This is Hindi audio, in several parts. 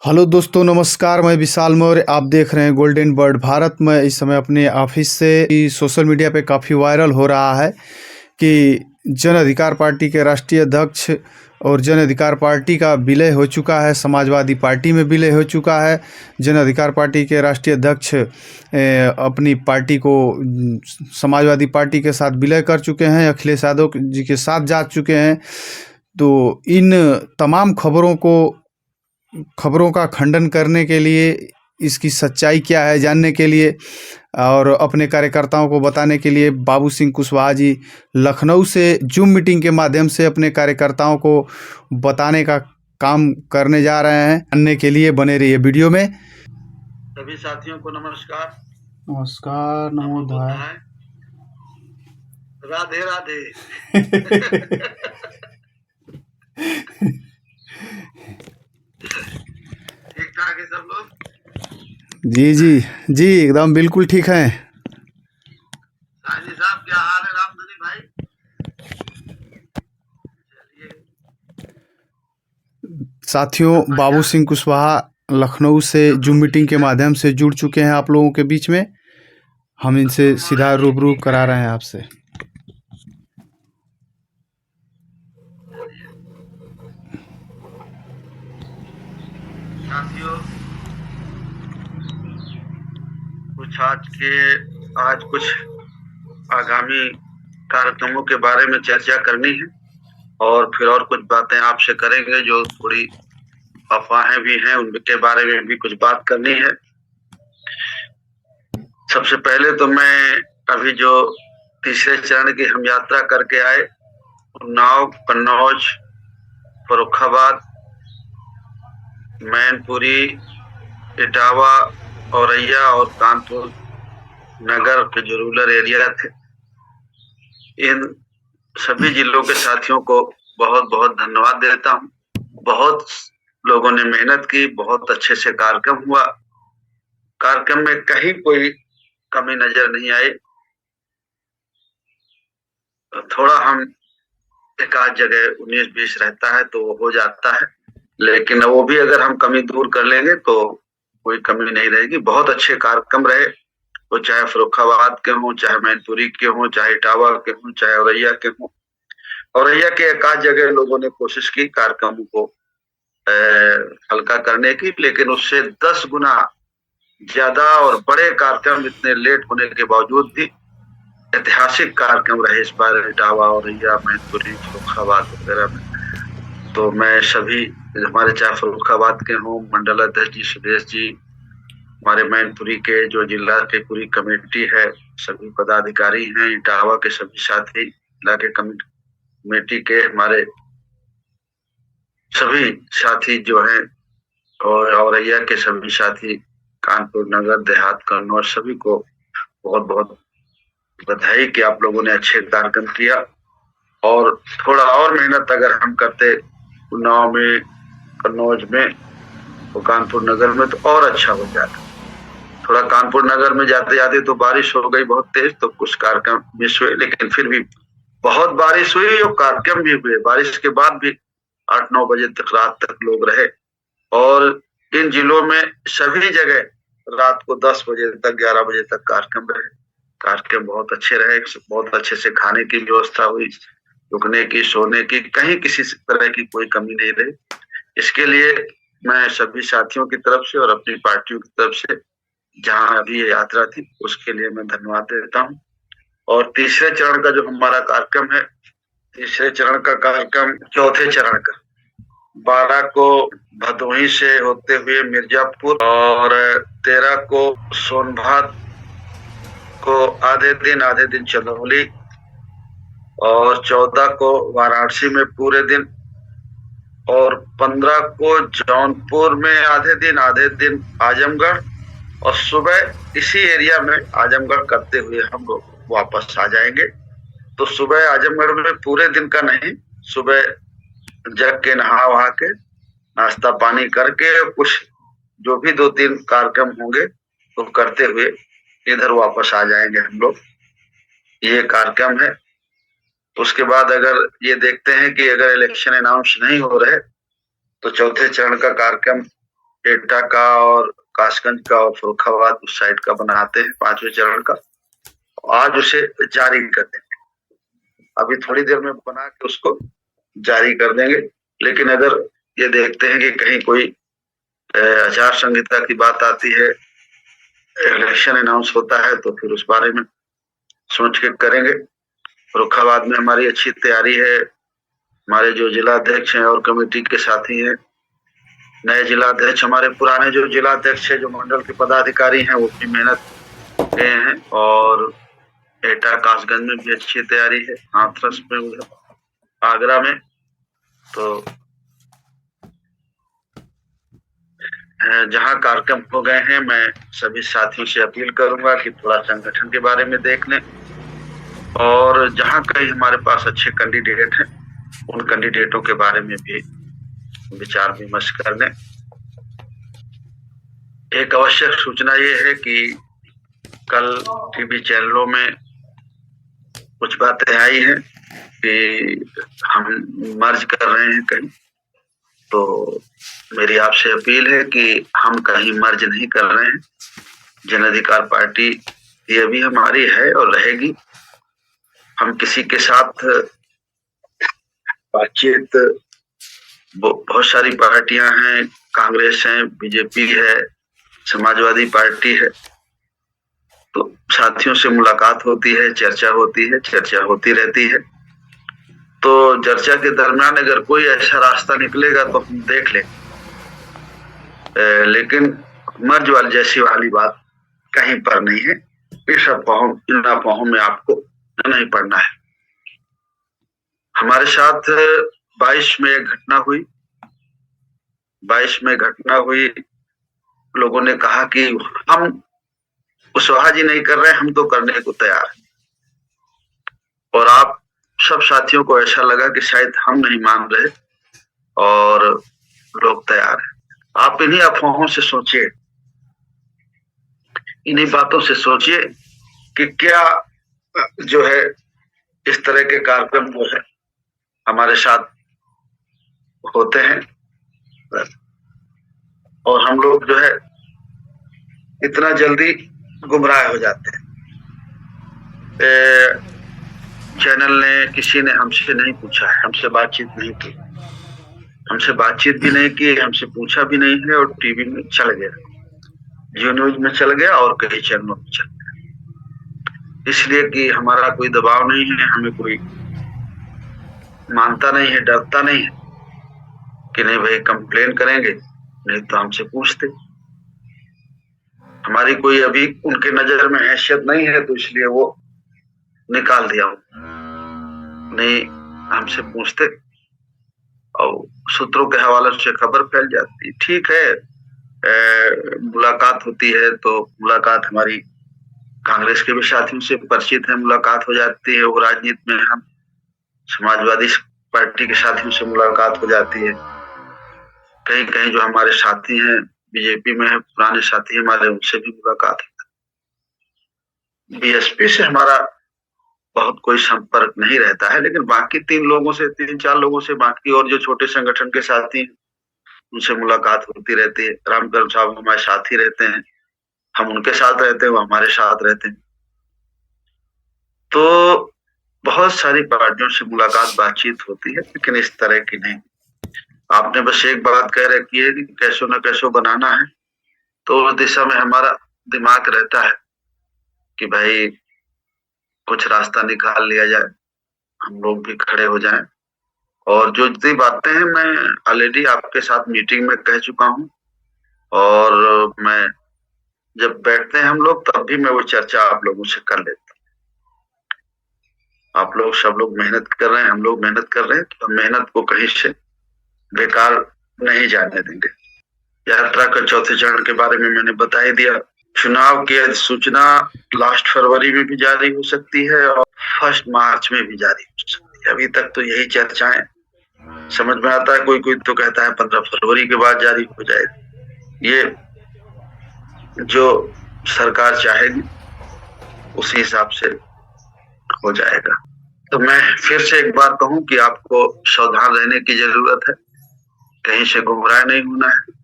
हेलो दोस्तों, नमस्कार। मैं विशाल मौर्य, आप देख रहे हैं गोल्डन बर्ड भारत। मैं इस समय अपने ऑफिस से सोशल मीडिया पे काफ़ी वायरल हो रहा है कि जन अधिकार पार्टी के राष्ट्रीय अध्यक्ष और जन अधिकार पार्टी का विलय हो चुका है, समाजवादी पार्टी में विलय हो चुका है। जन अधिकार पार्टी के राष्ट्रीय अध्यक्ष अपनी पार्टी को समाजवादी पार्टी के साथ विलय कर चुके हैं, अखिलेश यादव जी के साथ जा चुके हैं। तो इन तमाम खबरों का खंडन करने के लिए, इसकी सच्चाई क्या है जानने के लिए और अपने कार्यकर्ताओं को बताने के लिए बाबू सिंह कुशवाहा जी लखनऊ से जूम मीटिंग के माध्यम से अपने कार्यकर्ताओं को बताने का काम करने जा रहे हैं। जानने के लिए बने रहिए वीडियो में। सभी साथियों को नमस्कार। नमस्कार, नमो बुद्धाय, राधे राधे। ठीक ठाक है सब लोग? जी जी जी, एकदम बिल्कुल ठीक है। साजी साहब क्या हाल है? रामधनी भाई चलिए। साथियों, बाबू सिंह कुशवाहा लखनऊ से जूम मीटिंग के माध्यम से जुड़ चुके हैं आप लोगों के बीच में। हम इनसे सीधा रूबरू करा रहे हैं आपसे। साथियों, आज कुछ आगामी कार्यक्रमों के बारे में चर्चा करनी है और फिर और कुछ बातें आपसे करेंगे। जो थोड़ी अफवाहें भी हैं उनके बारे में भी कुछ बात करनी है। सबसे पहले तो मैं अभी जो तीसरे चरण की हम यात्रा करके आए, उन्नाव, कन्नौज, फर्रुखाबाद, मैनपुरी, इटावा, औरैया और कानपुर नगर के जो रूरल एरिया थे, इन सभी जिलों के साथियों को बहुत बहुत धन्यवाद देता हूँ। बहुत लोगों ने मेहनत की, बहुत अच्छे से कार्यक्रम हुआ। कार्यक्रम में कहीं कोई कमी नजर नहीं आई। थोड़ा हम एक आध जगह 19-20 रहता है तो वो हो जाता है, लेकिन वो भी अगर हम कमी दूर कर लेंगे तो कोई कमी नहीं रहेगी। बहुत अच्छे कार्यक्रम रहे, वो चाहे फर्रुखाबाद के हों, चाहे मैनपुरी के हों, चाहे इटावा के हों, चाहे औरैया के हों। औरैया के एक आध जगह लोगों ने कोशिश की कार्यक्रम को हल्का करने की, लेकिन उससे 10 गुना ज्यादा और बड़े कार्यक्रम इतने लेट होने के बावजूद भी ऐतिहासिक कार्यक्रम रहे इस बार इटावा, औरैया, मैनपुरी, फर्रुखाबाद वगैरह में। तो मैं सभी हमारे चाहे फर्रुखाबाद के हों, मंडल अध्यक्ष जी सुदेश जी, हमारे मैनपुरी के जो जिला की पूरी कमेटी है, सभी पदाधिकारी हैं, इटावा के सभी साथी, जिला के कमेटी के हमारे सभी साथी जो हैं, और औरैया के सभी साथी, कानपुर नगर, देहात, कन्नौज, सभी को बहुत बहुत बधाई कि आप लोगों ने अच्छे कार्यक्रम किया। और थोड़ा और मेहनत अगर हम करते उन्नाव में, कन्नौज में और कानपुर नगर में तो और अच्छा हो जाता। थोड़ा कानपुर नगर में जाते जाते तो बारिश हो गई बहुत तेज, तो कुछ कार्यक्रम मिस हुए, लेकिन फिर भी बहुत बारिश हुई और कार्यक्रम भी हुए। बारिश के बाद भी 8-9 बजे तक, रात तक लोग रहे। और इन जिलों में सभी जगह रात को 10 बजे तक, 11 बजे तक कार्यक्रम रहे। कार्यक्रम बहुत अच्छे रहे, बहुत अच्छे से खाने की व्यवस्था हुई, रुकने की, सोने की, कहीं किसी तरह की कोई कमी नहीं रही। इसके लिए मैं सभी साथियों की तरफ से और अपनी पार्टियों की तरफ से, जहां अभी ये यात्रा थी, उसके लिए मैं धन्यवाद देता हूँ। और तीसरे चरण का जो हमारा कार्यक्रम है, तीसरे चरण का कार्यक्रम चौथे चरण का 12 को भदोही से होते हुए मिर्जापुर, और 13 को सोनभद्र को आधे दिन चंदौली, और 14 को वाराणसी में पूरे दिन, और 15 को जौनपुर में आधे दिन आजमगढ़, और सुबह इसी एरिया में आजमगढ़ करते हुए हम लोग वापस आ जाएंगे। तो सुबह आजमगढ़ में पूरे दिन का नहीं, सुबह जग के नहा वहा के नाश्ता पानी करके कुछ जो भी 2-3 कार्यक्रम होंगे तो करते हुए इधर वापस आ जाएंगे हम लोग। ये कार्यक्रम है। उसके बाद अगर ये देखते हैं कि अगर इलेक्शन अनाउंस नहीं हो रहे तो चौथे चरण का कार्यक्रम एटा का और कासगंज का और फर्रुखाबाद उस साइड का बनाते हैं 5वें चरण का। आज उसे जारी कर देंगे, अभी थोड़ी देर में बना के उसको जारी कर देंगे। लेकिन अगर ये देखते हैं कि कहीं कोई आचार संहिता की बात आती है, इलेक्शन अनाउंस होता है, तो फिर उस बारे में सोच के करेंगे। फर्रुखाबाद में हमारी अच्छी तैयारी है। हमारे जो जिला अध्यक्ष हैं और कमेटी के साथी हैं, नए जिला अध्यक्ष, हमारे पुराने जो जिला अध्यक्ष है, जो मंडल के पदाधिकारी हैं, वो भी मेहनत गए हैं। और एटा कासगंज में भी अच्छी तैयारी है, हाथरस में, आगरा में। तो जहां कार्यक्रम हो गए हैं, मैं सभी साथियों से अपील करूंगा कि थोड़ा संगठन के बारे में देख लें, और जहां कहीं हमारे पास अच्छे कैंडिडेट हैं, उन कैंडिडेटों के बारे में भी विचार विमर्श कर लें। एक आवश्यक सूचना ये है कि कल टीवी चैनलों में कुछ बातें आई हैं कि हम मर्ज कर रहे हैं कहीं। तो मेरी आपसे अपील है कि हम कहीं मर्ज नहीं कर रहे हैं। जन अधिकार पार्टी ये भी हमारी है और रहेगी। हम किसी के साथ बातचीत, बहुत सारी पार्टियां हैं, कांग्रेस है, बीजेपी है, समाजवादी पार्टी है, तो साथियों से मुलाकात होती है, चर्चा होती है, चर्चा होती रहती है। तो चर्चा के दरमियान अगर कोई ऐसा रास्ता निकलेगा तो हम देख लें, लेकिन मर्ज वाली जैसी वाली बात कहीं पर नहीं है। इस इन अफवाहों में आपको नहीं पड़ना है। हमारे साथ 22 में एक घटना हुई। 22 में घटना हुई, लोगों ने कहा कि हम कुशवाहा जी नहीं कर रहे, हम तो करने को तैयार हैं। और आप सब साथियों को ऐसा लगा कि शायद हम नहीं मान रहे और लोग तैयार हैं। आप इन्हीं अफवाहों से सोचिए, इन्हीं बातों से सोचिए कि क्या जो है इस तरह के कार्यक्रम जो है हमारे साथ होते हैं, और हम लोग जो है इतना जल्दी गुमराह हो जाते हैं। चैनल ने, किसी ने हमसे नहीं पूछा है, हमसे बातचीत नहीं की, हमसे बातचीत भी नहीं की, हमसे पूछा भी नहीं है, और टीवी में चल गया, जियो न्यूज में चल गया और कई चैनलों में चल गया। इसलिए कि हमारा कोई दबाव नहीं है, हमें कोई मानता नहीं है, डरता नहीं है कि नहीं भाई कंप्लेन करेंगे, नहीं तो हमसे पूछते। हमारी कोई अभी उनके नजर में हैसियत नहीं है, तो इसलिए वो निकाल दिया, नहीं हमसे पूछते और सूत्रों के हवाले से खबर फैल जाती। ठीक है, मुलाकात होती है तो मुलाकात, हमारी कांग्रेस के भी साथियों से परिचित है, मुलाकात हो जाती है। वो राजनीति में हम समाजवादी पार्टी के साथियों से मुलाकात हो जाती है। कहीं कहीं जो हमारे साथी हैं बीजेपी में है, पुराने साथी हमारे, उनसे भी मुलाकात है। बीएसपी से हमारा बहुत कोई संपर्क नहीं रहता है, लेकिन बाकी 3-4 लोगों से, बाकी और जो छोटे संगठन के साथी हैं उनसे मुलाकात होती रहती है। रामकरण साहब हमारे साथी रहते हैं, हम उनके साथ रहते हैं, वो हमारे साथ रहते हैं। तो बहुत सारी पार्टियों से मुलाकात, बातचीत होती है, लेकिन इस तरह की नहीं। आपने बस एक बात कह रखी है कि कैसो न कैसो बनाना है, तो उस दिशा में हमारा दिमाग रहता है कि भाई कुछ रास्ता निकाल लिया जाए, हम लोग भी खड़े हो जाएं। और जो जितनी बातें हैं मैं ऑलरेडी आपके साथ मीटिंग में कह चुका हूं, और मैं जब बैठते हैं हम लोग तब भी मैं वो चर्चा आप लोगों से कर लेता हूँ। आप लोग सब लोग मेहनत कर रहे हैं, हम लोग मेहनत कर रहे हैं, तो मेहनत को कहीं से बेकार नहीं जाने देंगे। यात्रा का चौथे चरण के बारे में मैंने बता ही दिया। चुनाव की अधिसूचना लास्ट फरवरी में भी जारी हो सकती है और 1 मार्च में भी जारी हो सकती है। अभी तक तो यही चर्चाएं समझ में आता है। कोई कोई तो कहता है 15 फरवरी के बाद जारी हो जाएगी। ये जो सरकार चाहेगी उसी हिसाब से हो जाएगा। तो मैं फिर से एक बार कहूं कि आपको सावधान रहने की जरूरत है, कहीं से गुमराह नहीं होना है।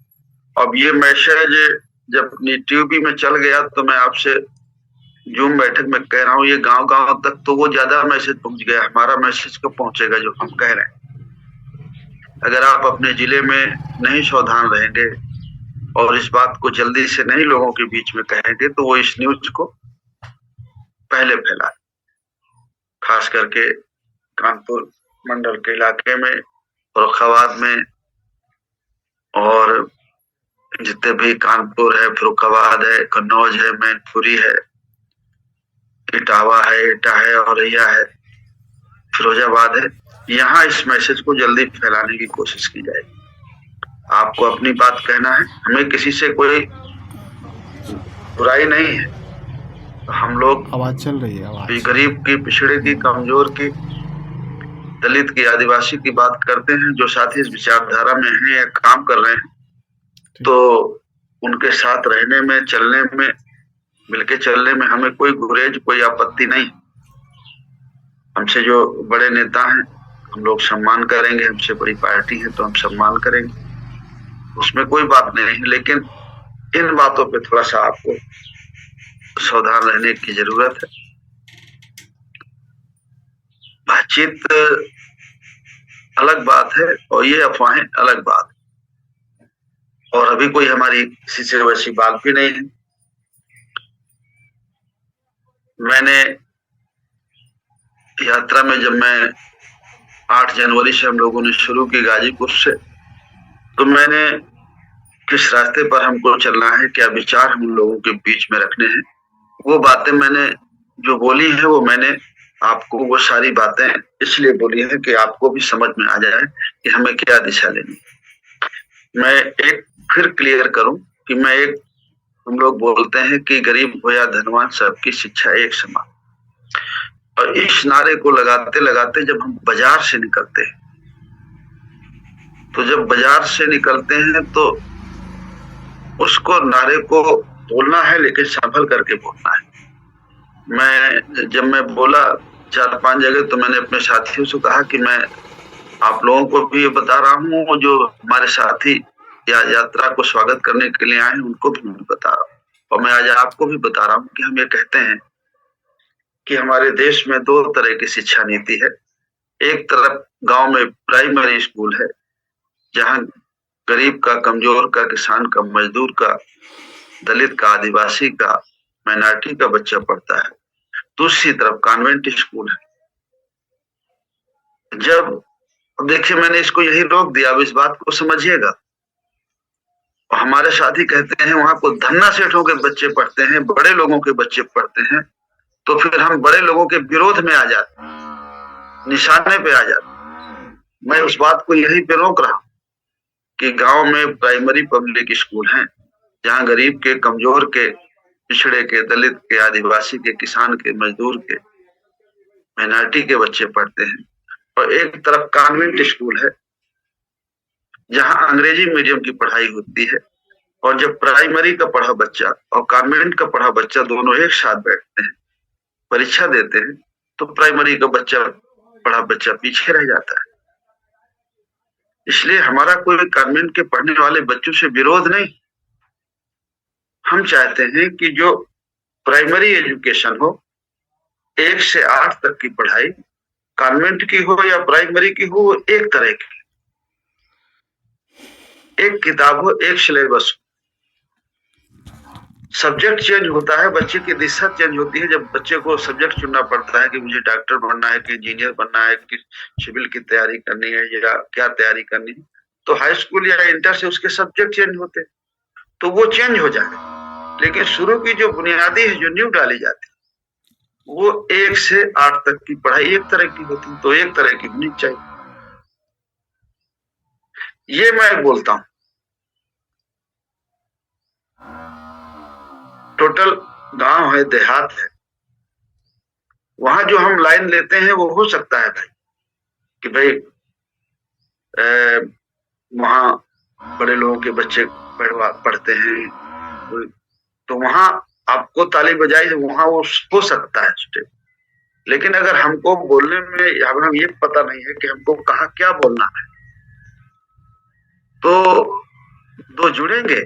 अब ये मैसेज जब टीवी में चल गया तो मैं आपसे जूम बैठक में कह रहा हूँ, ये गांव गांव तक तो वो ज्यादा मैसेज पहुंच गया, हमारा मैसेज कब पहुंचेगा जो हम कह रहे हैं। अगर आप अपने जिले में नहीं सावधान रहेंगे और इस बात को जल्दी से नहीं लोगों के बीच में कहेंगे तो वो इस न्यूज को पहले फैला, खास करके कानपुर मंडल के इलाके में, फर्रुखाबाद में, और जितने भी कानपुर है, फर्रुखाबाद है, कन्नौज है, मैनपुरी है, इटावा है, एटा है, औरैया है, फिरोजाबाद है, यहाँ इस मैसेज को जल्दी फैलाने की कोशिश की जाएगी। आपको अपनी बात कहना है, हमें किसी से कोई बुराई नहीं है। हम लोग आवाज चल रही है, आवाज गरीब की, पिछड़े की, कमजोर की, दलित की, आदिवासी की बात करते हैं। जो साथी इस विचारधारा में हैं या काम कर रहे हैं तो उनके साथ रहने में, चलने में, मिलके चलने में हमें कोई गुरेज, कोई आपत्ति नहीं। हमसे जो बड़े नेता हैं हम लोग सम्मान करेंगे, हमसे बड़ी पार्टी है तो हम सम्मान करेंगे, उसमें कोई बात नहीं है। लेकिन इन बातों पे थोड़ा सा आपको सावधान रहने की जरूरत है। बातचीत अलग बात है और ये अफवाहें अलग बात है, और अभी कोई हमारी किसी से वैसी बात भी नहीं है। मैंने यात्रा में, जब मैं 8 जनवरी से हम लोगों ने शुरू की गाजीपुर से, तो मैंने किस रास्ते पर हमको चलना है, क्या विचार हम लोगों के बीच में रखने हैं, वो बातें मैंने जो बोली है वो मैंने आपको वो सारी बातें इसलिए बोली है कि आपको भी समझ में आ जाए कि हमें क्या दिशा लेनी है। मैं एक फिर क्लियर करूं कि मैं एक, हम लोग बोलते हैं कि गरीब हो या धनवान सबकी शिक्षा एक समान, और इस नारे को लगाते लगाते जब हम बाजार से निकलते हैं, तो जब बाजार से निकलते हैं तो उसको, नारे को बोलना है लेकिन संभल करके बोलना है। जब मैं बोला 4-5 जगह, तो मैंने अपने साथियों से कहा कि मैं आप लोगों को भी ये बता रहा हूँ, जो हमारे साथी या यात्रा को स्वागत करने के लिए आए हैं उनको भी मैं बता रहा हूँ, और मैं आज आपको भी बता रहा हूँ कि हम ये कहते हैं कि हमारे देश में 2 तरह की शिक्षा नीति है। एक तरफ गांव में प्राइमरी स्कूल है जहां गरीब का, कमजोर का, किसान का, मजदूर का, दलित का, आदिवासी का, माइनॉरिटी का बच्चा पढ़ता है। दूसरी तरफ कॉन्वेंट स्कूल है। जब देखिए, मैंने इसको यही रोक दिया, अब इस बात को समझिएगा। हमारे साथी कहते हैं वहां को धन्ना सेठों के बच्चे पढ़ते हैं, बड़े लोगों के बच्चे पढ़ते हैं, तो फिर हम बड़े लोगों के विरोध में आ जाते, निशाने पे आ जाते। मैं उस बात को यही पे रोक रहा हूं कि गांव में प्राइमरी पब्लिक स्कूल हैं जहां गरीब के, कमजोर के, पिछड़े के, दलित के, आदिवासी के, किसान के, मजदूर के, माइनॉरिटी के बच्चे पढ़ते हैं, और एक तरफ कॉन्वेंट स्कूल है जहां अंग्रेजी मीडियम की पढ़ाई होती है। और जब प्राइमरी का पढ़ा बच्चा और कॉन्वेंट का पढ़ा बच्चा दोनों एक साथ बैठते हैं, परीक्षा देते हैं, तो प्राइमरी का पढ़ा बच्चा पीछे रह जाता है। इसलिए हमारा कोई कॉन्वेंट के पढ़ने वाले बच्चों से विरोध नहीं। हम चाहते हैं कि जो प्राइमरी एजुकेशन हो, 1 से 8 तक की पढ़ाई, कॉन्वेंट की हो या प्राइमरी की हो, वो एक तरह की, एक किताब हो, एक सिलेबस हो। सब्जेक्ट चेंज होता है, बच्चे की दिशा चेंज होती है। जब बच्चे को सब्जेक्ट चुनना पड़ता है कि मुझे डॉक्टर बनना है, कि इंजीनियर बनना है, कि सिविल की तैयारी करनी है या क्या तैयारी करनी है, तो हाई स्कूल या इंटर से उसके सब्जेक्ट चेंज होते हैं, तो वो चेंज हो जाए। लेकिन शुरू की जो बुनियादी है, जो नींव डाली जाती है, वो 1 से 8 तक की पढ़ाई एक तरह की होती है, तो एक तरह की होनी चाहिए। ये मैं बोलता हूं। टोटल गांव है, देहात है, वहां जो हम लाइन लेते हैं वो हो सकता है भाई कि भाई वहां बड़े लोगों के बच्चे पढ़ते हैं, तो वहां आपको ताली बजाई, वहां वो हो सकता है स्टेप। लेकिन अगर हमको बोलने में, अगर हम ये पता नहीं है कि हमको कहाँ क्या बोलना है, तो दो जुड़ेंगे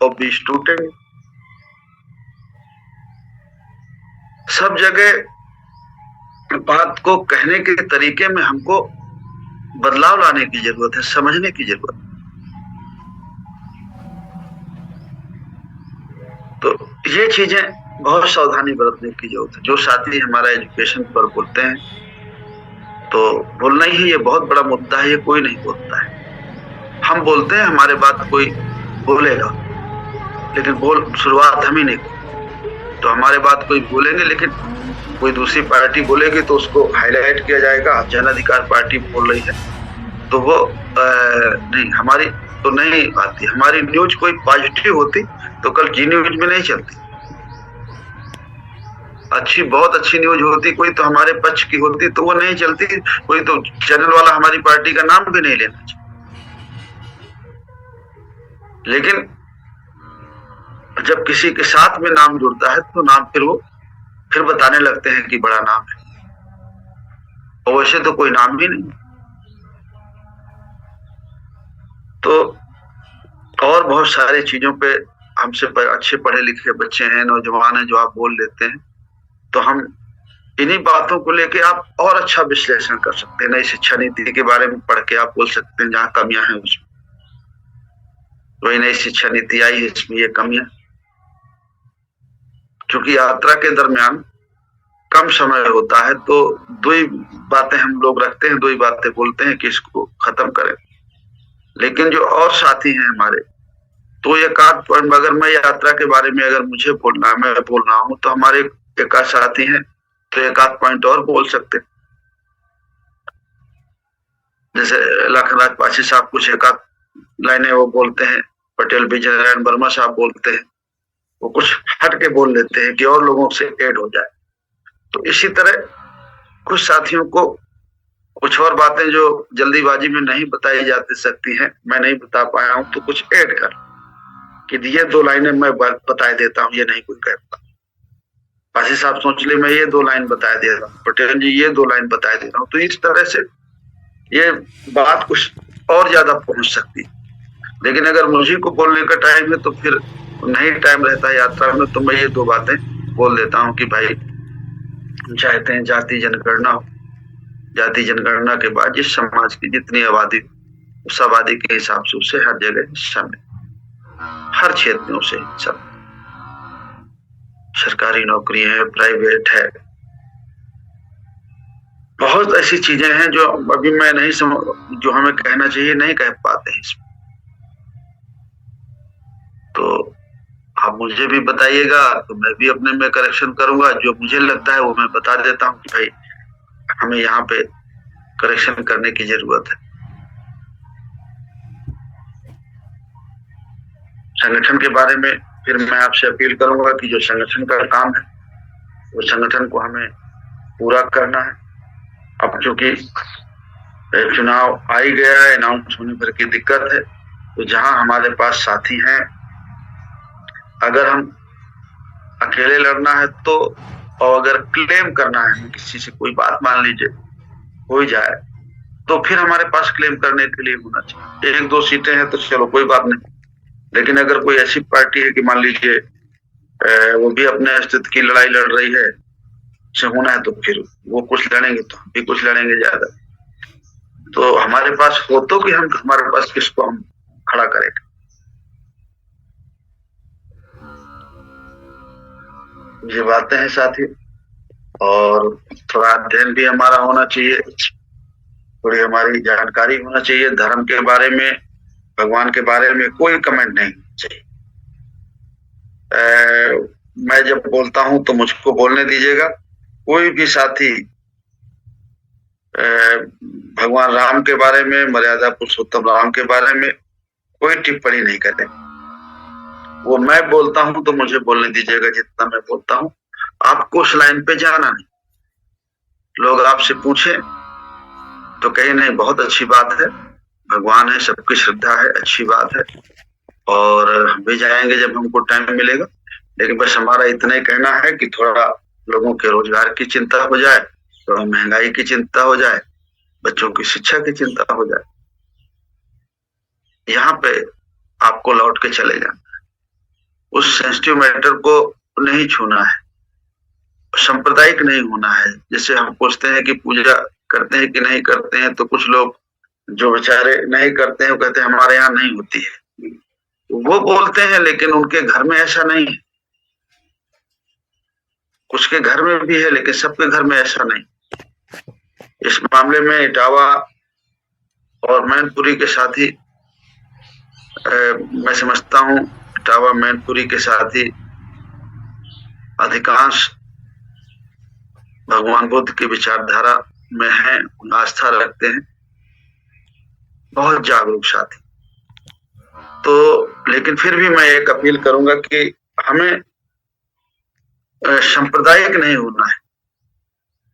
और 20 टूटेंगे। सब जगह बात को कहने के तरीके में हमको बदलाव लाने की जरूरत है, समझने की जरूरत है। तो ये चीजें बहुत सावधानी बरतने की जरूरत है। जो साथी हमारा एजुकेशन पर बोलते हैं तो बोलना ही ये बहुत बड़ा मुद्दा है, ये कोई नहीं बोलता है। हम बोलते हैं, हमारे बात कोई बोलेगा, लेकिन शुरुआत हम ही नहीं, तो हमारे बात कोई बोलेंगे, लेकिन कोई दूसरी पार्टी बोलेगी तो उसको हाईलाइट किया जाएगा, जन अधिकार पार्टी बोल रही है, तो वो नहीं, हमारी तो नहीं आती। हमारी न्यूज कोई पॉजिटिव होती तो कल जी न्यूज में नहीं चलती। अच्छी, बहुत अच्छी न्यूज होती कोई तो हमारे पक्ष की होती तो वो नहीं चलती। कोई तो चैनल वाला हमारी पार्टी का नाम भी नहीं लेना चाहिए, लेकिन जब किसी के साथ में नाम जुड़ता है तो नाम फिर बताने लगते हैं कि बड़ा नाम है, और वैसे तो कोई नाम भी नहीं। तो और बहुत सारे चीजों पे हमसे अच्छे पढ़े लिखे बच्चे हैं, नौजवान हैं, जो आप बोल लेते हैं, तो हम इन्हीं बातों को लेके आप और अच्छा विश्लेषण कर सकते हैं। नई शिक्षा नीति के बारे में पढ़ के आप बोल सकते हैं जहां कमियां हैं उसमें, वही नई शिक्षा नीति आई है, इसमें ये कमियां। क्योंकि यात्रा के दरमियान कम समय होता है तो दो ही बातें हम लोग रखते हैं, दो ही बातें बोलते हैं कि इसको खत्म करें। लेकिन जो और साथी हैं हमारे, तो एक आध पॉइंट, अगर मैं यात्रा के बारे में अगर मुझे बोलना है, मैं बोल रहा हूँ, तो हमारे एक आध साथी हैं तो एक आध पॉइंट और बोल सकते हैं। जैसे लखनराज पासी साहब कुछ एक आध लाइनें वो बोलते हैं, पटेल विजय नारायण वर्मा साहब बोलते हैं, वो कुछ हट के बोल लेते हैं कि और लोगों से ऐड हो जाए। तो इसी तरह कुछ साथियों को कुछ और बातें जो जल्दीबाजी में नहीं बताई जा सकती हैं, मैं नहीं बता पाया हूं, तो कुछ ऐड कर कि ये 2 लाइनें मैं बता देता हूं, ये नहीं कोई कहता। पासी साहब सोच ले मैं ये 2 लाइन बता दे रहा हूँ, पटेल जी ये 2 लाइन बता दे रहा हूँ। तो इस तरह से ये बात कुछ और ज्यादा पहुंच सकती। लेकिन अगर मुझे को बोलने का टाइम है तो फिर नहीं टाइम रहता यात्रा में, तो मैं ये 2 बातें बोल देता हूँ कि भाई चाहते हैं जाति जनगणना हो, जाति जनगणना के बाद जिस समाज की जितनी आबादी, उस आबादी के हिसाब से उसे हर जगह हिस्सा मिले, हर क्षेत्रों से हिस्सा, सरकारी नौकरी है, प्राइवेट है, बहुत ऐसी चीजें हैं जो अभी मैं नहीं जो हमें कहना चाहिए नहीं कह पाते हैं इसमें। तो आप मुझे भी बताइएगा तो मैं भी अपने में करेक्शन करूंगा, जो मुझे लगता है वो मैं बता देता हूँ कि भाई हमें यहाँ पे करेक्शन करने की जरूरत है। संगठन के बारे में फिर मैं आपसे अपील करूंगा कि जो संगठन का काम है वो संगठन को हमें पूरा करना है। अब चूंकि चुनाव आ ही गया है, अनाउंस होने पर की दिक्कत है, तो जहां हमारे पास साथी हैं, अगर हम अकेले लड़ना है तो, और अगर क्लेम करना है किसी से कोई बात मान लीजिए हो जाए, तो फिर हमारे पास क्लेम करने के लिए होना चाहिए। 1-2 सीटें हैं तो चलो कोई बात नहीं, लेकिन अगर कोई ऐसी पार्टी है कि मान लीजिए वो भी अपने अस्तित्व की लड़ाई लड़ रही है, से होना है, तो फिर वो कुछ लड़ेंगे तो हम भी कुछ लड़ेंगे ज्यादा। तो हमारे पास हो तो कि हम हमारे पास किसको हम खड़ा करेंगे। ये बातें हैं साथी, और थोड़ा अध्ययन भी हमारा होना चाहिए, थोड़ी हमारी जानकारी होना चाहिए धर्म के बारे में, भगवान के बारे में कोई कमेंट नहीं चाहिए। मैं जब बोलता हूं तो मुझको बोलने दीजिएगा। कोई भी साथी भगवान राम के बारे में, मर्यादा पुरुषोत्तम राम के बारे में कोई टिप्पणी नहीं करे। वो मैं बोलता हूं तो मुझे बोलने दीजिएगा जितना मैं बोलता हूं, आपको उस लाइन पे जाना नहीं। लोग आपसे पूछे तो कहीं नहीं, बहुत अच्छी बात है, भगवान है, सबकी श्रद्धा है, अच्छी बात है, और हम भी जाएंगे जब हमको टाइम मिलेगा। लेकिन बस हमारा इतना ही कहना है कि थोड़ा लोगों के रोजगार की चिंता हो जाए, थोड़ा महंगाई की चिंता हो जाए, बच्चों की शिक्षा की चिंता हो जाए। यहाँ पे आपको लौट के चले जाना है। उस सेंसिटिव मैटर को नहीं छूना है, सांप्रदायिक नहीं होना है। जैसे हम पूछते हैं कि पूजा करते हैं कि नहीं करते हैं, तो कुछ लोग जो बेचारे नहीं करते हैं वो कहते हैं हमारे यहाँ नहीं होती है, वो बोलते हैं, लेकिन उनके घर में ऐसा नहीं है। कुछ के घर में भी है, लेकिन सबके घर में ऐसा नहीं। इस मामले में इटावा और मैनपुरी के साथ ही मैं समझता हूँ इटावा मैनपुरी के साथ ही अधिकांश भगवान बुद्ध की विचारधारा में हैं, आस्था रखते हैं, बहुत जागरूक साथी। तो लेकिन फिर भी मैं एक अपील करूंगा कि हमें सांप्रदायिक नहीं होना है,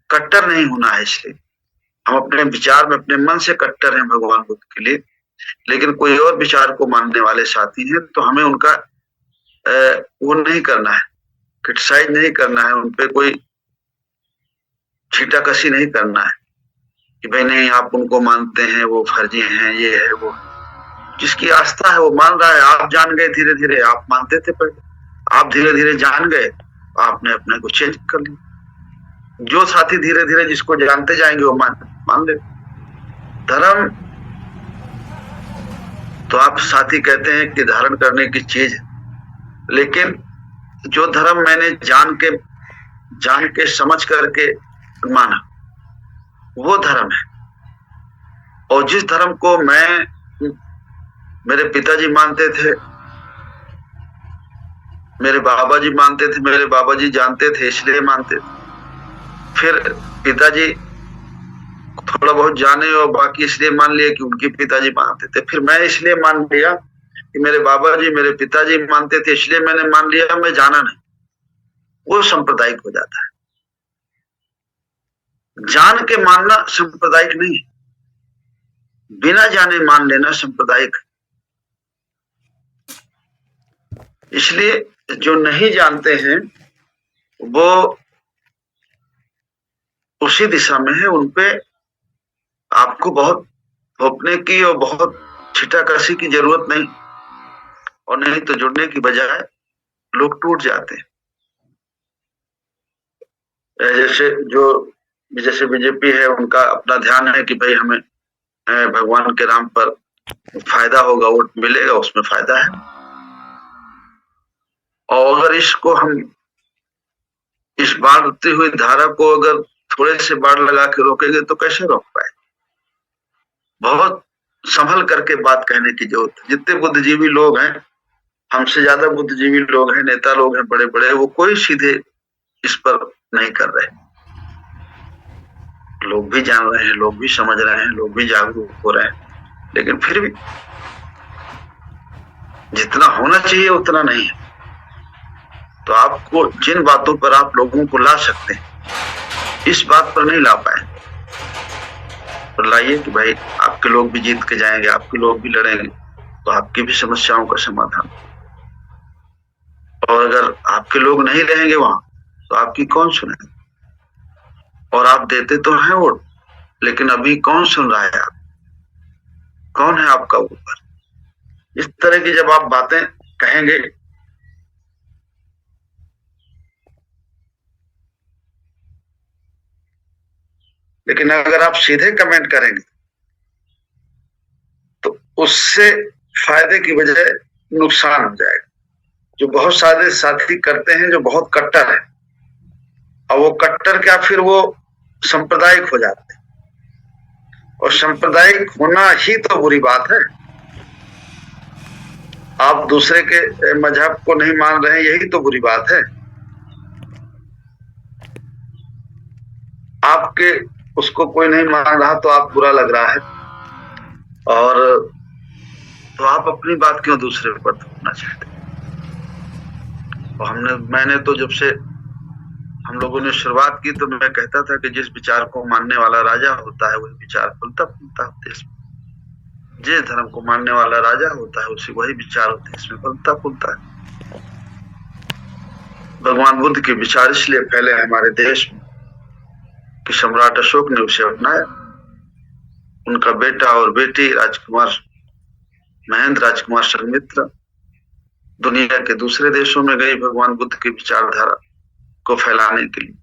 कट्टर नहीं होना है। इसलिए हम अपने विचार में अपने मन से कट्टर हैं भगवान बुद्ध के लिए, लेकिन कोई और विचार को मानने वाले साथी हैं तो हमें उनका वो नहीं करना है, क्रिटिसाइज नहीं करना है, उनपे कोई छीटाकशी नहीं करना है कि भाई नहीं आप उनको मानते हैं, वो फर्जी हैं, ये है वो। जिसकी आस्था है वो मान रहा है। आप जान गए धीरे धीरे, आप मानते थे पहले, आप धीरे धीरे जान गए, आपने अपने को चेंज कर लिया। जो साथी धीरे धीरे जिसको जानते जाएंगे वो मान ले। धर्म तो आप साथी कहते हैं कि धारण करने की चीज है, लेकिन जो धर्म मैंने जान के समझ करके माना वो धर्म है। और जिस धर्म को मेरे पिताजी मानते थे, मेरे बाबा जी मानते थे, मेरे बाबा जी जानते थे इसलिए मानते थे, फिर पिताजी थोड़ा बहुत जाने और बाकी इसलिए मान लिया कि उनके पिताजी मानते थे, फिर मैं इसलिए मान लिया कि मेरे बाबा जी मेरे पिताजी मानते थे इसलिए मैंने मान लिया, मैं जाना नहीं। वो सांप्रदायिक हो जाता है। जान के मानना सांप्रदायिक नहीं, बिना जाने मान लेना सांप्रदायिक। इसलिए जो नहीं जानते हैं वो उसी दिशा में है, उनपे आपको बहुत थोपने की और बहुत छिटाकशी की जरूरत नहीं, और नहीं तो जुड़ने की बजाय लोग टूट जाते हैं। जैसे बीजेपी है, उनका अपना ध्यान है कि भाई हमें भगवान के नाम पर फायदा होगा, वोट मिलेगा, उसमें फायदा है। और अगर इसको हम इस बढ़ती हुई धारा को अगर थोड़े से बाढ़ लगा के रोकेंगे तो कैसे रोक पाए। बहुत संभल करके बात कहने की जरूरत है। जितने बुद्धिजीवी लोग हैं, हमसे ज्यादा बुद्धिजीवी लोग हैं, नेता लोग हैं बड़े बड़े, वो कोई सीधे इस पर नहीं कर रहे। लोग भी जान रहे हैं, लोग भी समझ रहे हैं, लोग भी जागरूक हो रहे हैं, लेकिन फिर भी जितना होना चाहिए उतना नहीं है। तो आपको जिन बातों पर आप लोगों को ला सकते हैं, इस बात पर नहीं ला पाए, तो लाइए कि भाई आपके लोग भी जीत के जाएंगे, आपके लोग भी लड़ेंगे, तो आपकी भी समस्याओं का समाधान। और अगर आपके लोग नहीं रहेंगे वहां तो आपकी कौन सुनेगा। और आप देते तो हैं वोट, लेकिन अभी कौन सुन रहा है, आप कौन है आपका ऊपर। इस तरह की जब आप बातें कहेंगे लेकिन अगर आप सीधे कमेंट करेंगे तो उससे फायदे की बजाय नुकसान हो जाएगा। जो बहुत सारे साथी करते हैं जो बहुत कट्टर है, और वो कट्टर क्या फिर वो सांप्रदायिक हो जाते हैं, और सांप्रदायिक होना ही तो बुरी बात है। आप दूसरे के मजहब को नहीं मान रहे हैं, यही तो बुरी बात है। आपके उसको कोई नहीं मान रहा तो आप बुरा लग रहा है, और तो आप अपनी बात क्यों दूसरे पर थोपना चाहते हैं। और मैंने तो जब से हम लोगों ने शुरुआत की तो मैं कहता था कि जिस विचार को मानने वाला राजा होता है वही विचार फलता फूलता होता है। जिस धर्म को मानने वाला राजा होता है उसी वही विचार होते हैं, इसमें फलता फूलता है। भगवान बुद्ध के विचार इसलिए फैले हमारे देश में कि सम्राट अशोक ने उसे अपनाया। उनका बेटा और बेटी राजकुमार महेंद्र राजकुमार संघमित्रा दुनिया के दूसरे देशों में गए भगवान बुद्ध की विचारधारा को फैलाने के लिए।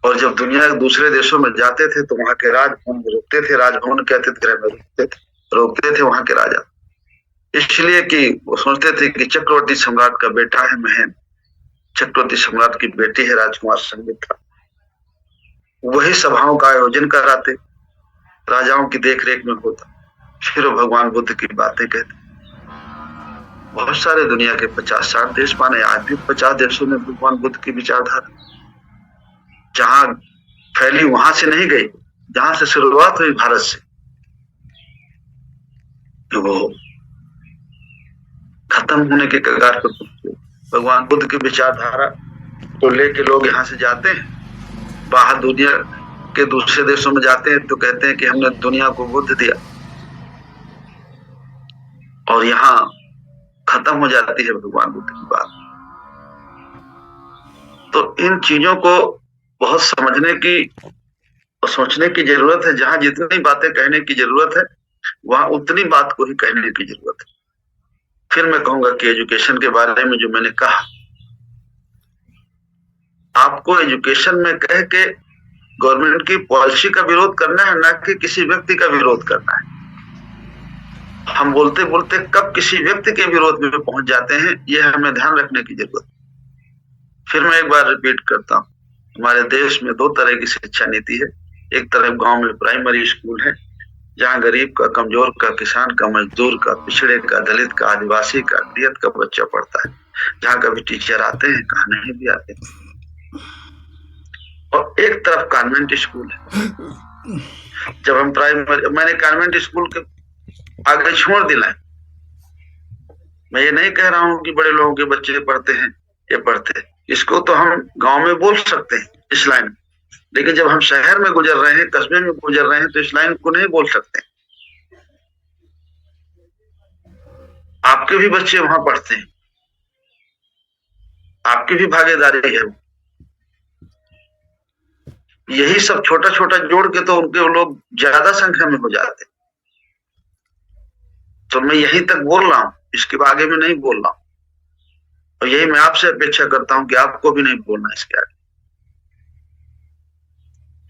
और जब दुनिया के दूसरे देशों में जाते थे तो वहां के राजभवन में रुकते थे, राजभवन के अतिथि में रोकते थे वहां के राजा, इसलिए कि वो सोचते थे कि चक्रवर्ती सम्राट का बेटा है महेंद्र, चक्रवर्ती सम्राट की बेटी है राजकुमार संघमित्रा। वही सभाओं का आयोजन कराते, राजाओं की देखरेख में होता, फिर वो भगवान बुद्ध की बातें कहते। बहुत सारे दुनिया के 50-60 देश माने, आज भी 50 देशों में भगवान बुद्ध की विचारधारा जहां फैली वहां से नहीं गई, जहां से शुरुआत हुई भारत से, वो खत्म होने के कगार पर पहुंचे। भगवान बुद्ध की विचारधारा को लेके लोग यहाँ से जाते हैं, बाहर दुनिया के दूसरे देशों में जाते हैं तो कहते हैं कि हमने दुनिया को बुद्ध दिया, और यहाँ खत्म हो जाती है भगवान बुद्ध की बात। तो इन चीजों को बहुत समझने की और सोचने की जरूरत है। जहां जितनी बातें कहने की जरूरत है वहां उतनी बात को ही कहने की जरूरत है। फिर मैं कहूंगा कि एजुकेशन के बारे में जो मैंने कहा, आपको एजुकेशन में कह के गवर्नमेंट की पॉलिसी का विरोध करना है, ना कि किसी व्यक्ति का विरोध करना है। हम बोलते बोलते कब किसी व्यक्ति के विरोध में पहुंच जाते हैं, यह हमें ध्यान रखने की जरूरत है। फिर मैं एक बार रिपीट करता हूँ, हमारे देश में 2 तरह की शिक्षा नीति है। एक तरफ गांव में प्राइमरी स्कूल है, जहाँ गरीब का, कमजोर का, किसान का, मजदूर का, पिछड़े का, दलित का, आदिवासी का, दियत का बच्चा पढ़ता है, जहाँ कभी टीचर आते हैं, कहाँ नहीं भी आते। और एक तरफ कॉन्वेंट स्कूल है। जब हम मैंने कॉन्वेंट स्कूल के आगे छोड़ दिलाए, मैं ये नहीं कह रहा हूँ कि बड़े लोगों के बच्चे पढ़ते हैं, ये पढ़ते हैं, इसको तो हम गांव में बोल सकते हैं इस लाइन में, लेकिन जब हम शहर में गुजर रहे हैं, कस्बे में गुजर रहे हैं, तो इस लाइन को नहीं बोल सकते। आपके भी बच्चे वहां पढ़ते हैं, आपकी भी भागीदारी है। यही सब छोटा छोटा जोड़ के तो उनके लोग ज्यादा संख्या में हो जाते। तो मैं यहीं तक बोल रहा हूं, इसके आगे में नहीं बोल रहा हूं, और यही मैं आपसे अपेक्षा करता हूं कि आपको भी नहीं बोलना इसके आगे,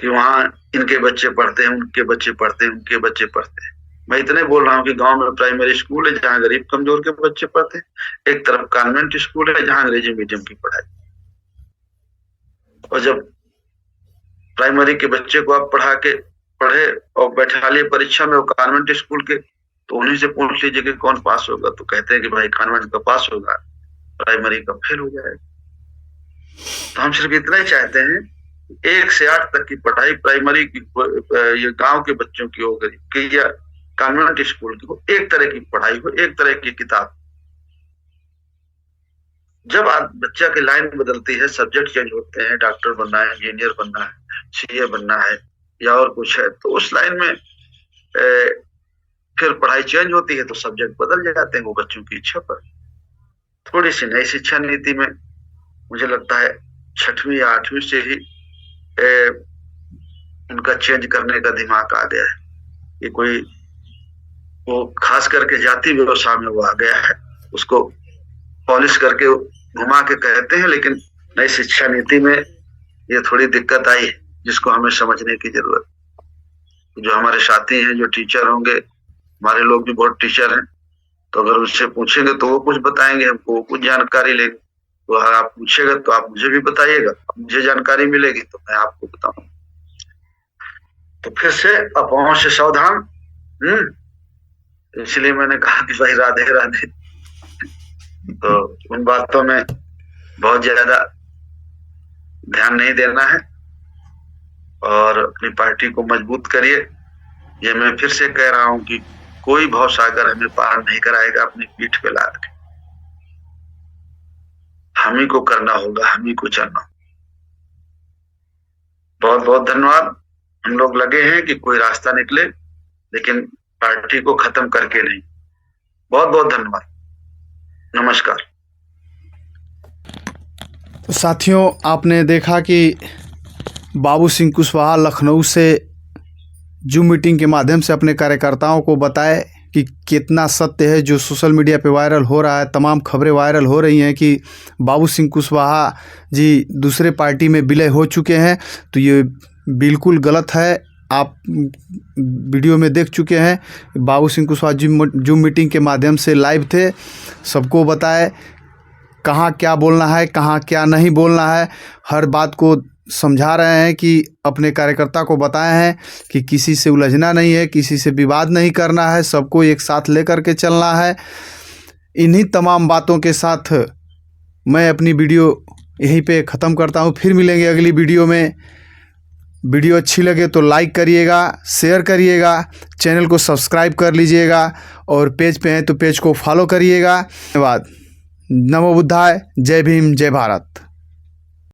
कि वहां इनके बच्चे पढ़ते हैं, उनके बच्चे पढ़ते हैं, उनके बच्चे पढ़ते हैं। मैं इतने बोल रहा हूँ कि गांव में प्राइमरी स्कूल है जहाँ गरीब कमजोर के बच्चे पढ़ते हैं, एक तरफ कॉन्वेंट स्कूल है जहाँ अंग्रेजी मीडियम की पढ़ाई। और जब प्राइमरी के बच्चे को आप पढ़े और बैठा लिए परीक्षा में कॉन्वेंट स्कूल के, तो उन्हीं से पूछ लीजिए कि कौन पास होगा, तो कहते हैं कि भाई कॉन्वेंट का पास होगा, प्राइमरी का फेल हो जाएगा। तो हम सिर्फ इतना ही चाहते हैं 1 से 8 तक की पढ़ाई प्राइमरी की, ये गांव के बच्चों की हो गई कि या कॉन्वेंट स्कूल की हो, एक तरह की पढ़ाई हो, एक तरह की किताब। जब बच्चा की लाइन बदलती है, सब्जेक्ट चेंज होते हैं, डॉक्टर बनना है, इंजीनियर बनना है, सीए बनना है या और कुछ है, तो उस लाइन में फिर पढ़ाई चेंज होती है, तो सब्जेक्ट बदल जाते हैं वो बच्चों की इच्छा पर। थोड़ी सी नई शिक्षा नीति में मुझे लगता है 6वीं या 8वीं से ही उनका चेंज करने का दिमाग आ गया है। ये कोई वो खास करके जाति व्यवस्था में वो आ गया है, उसको पॉलिश करके घुमा के कहते हैं, लेकिन नई शिक्षा नीति में ये थोड़ी दिक्कत आई है, जिसको हमें समझने की जरूरत। जो हमारे साथी हैं, जो टीचर होंगे, हमारे लोग भी बहुत टीचर हैं, तो अगर उससे पूछेंगे तो वो कुछ बताएंगे, हमको कुछ जानकारी लेंगे। तो अगर आप पूछेगा तो आप मुझे भी बताइएगा, मुझे जानकारी मिलेगी तो मैं आपको बताऊंगा। तो फिर से अफवाहों से सावधान। इसलिए मैंने कहा कि भाई राधे राधे। तो उन बातों में बहुत ज्यादा ध्यान नहीं देना है और अपनी पार्टी को मजबूत करिए। ये मैं फिर से कह रहा हूं कि कोई भवसागर हमें पार नहीं कराएगा अपनी पीठ पे लाद के। हम ही को करना होगा, हम ही को चलना। बहुत बहुत धन्यवाद। हम लोग लगे हैं कि कोई रास्ता निकले, लेकिन पार्टी को खत्म करके नहीं। बहुत बहुत धन्यवाद, नमस्कार। तो साथियों, आपने देखा कि बाबू सिंह कुशवाहा लखनऊ से जूम मीटिंग के माध्यम से अपने कार्यकर्ताओं को बताए कि कितना सत्य है जो सोशल मीडिया पे वायरल हो रहा है। तमाम खबरें वायरल हो रही हैं कि बाबू सिंह कुशवाहा जी दूसरे पार्टी में विलय हो चुके हैं, तो ये बिल्कुल गलत है। आप वीडियो में देख चुके हैं, बाबू सिंह कुशवाहा जूम मीटिंग के माध्यम से लाइव थे, सबको बताए कहाँ क्या बोलना है, कहाँ क्या नहीं बोलना है, हर बात को समझा रहे हैं कि अपने कार्यकर्ता को बताए हैं कि किसी से उलझना नहीं है, किसी से विवाद नहीं करना है, सबको एक साथ लेकर के चलना है। इन्हीं तमाम बातों के साथ मैं अपनी वीडियो यहीं पे ख़त्म करता हूँ। फिर मिलेंगे अगली वीडियो में। वीडियो अच्छी लगे तो लाइक करिएगा, शेयर करिएगा, चैनल को सब्सक्राइब कर लीजिएगा और पेज पे हैं तो पेज को फॉलो करिएगा। धन्यवाद। नमो बुद्धाय। जय भीम, जय भारत।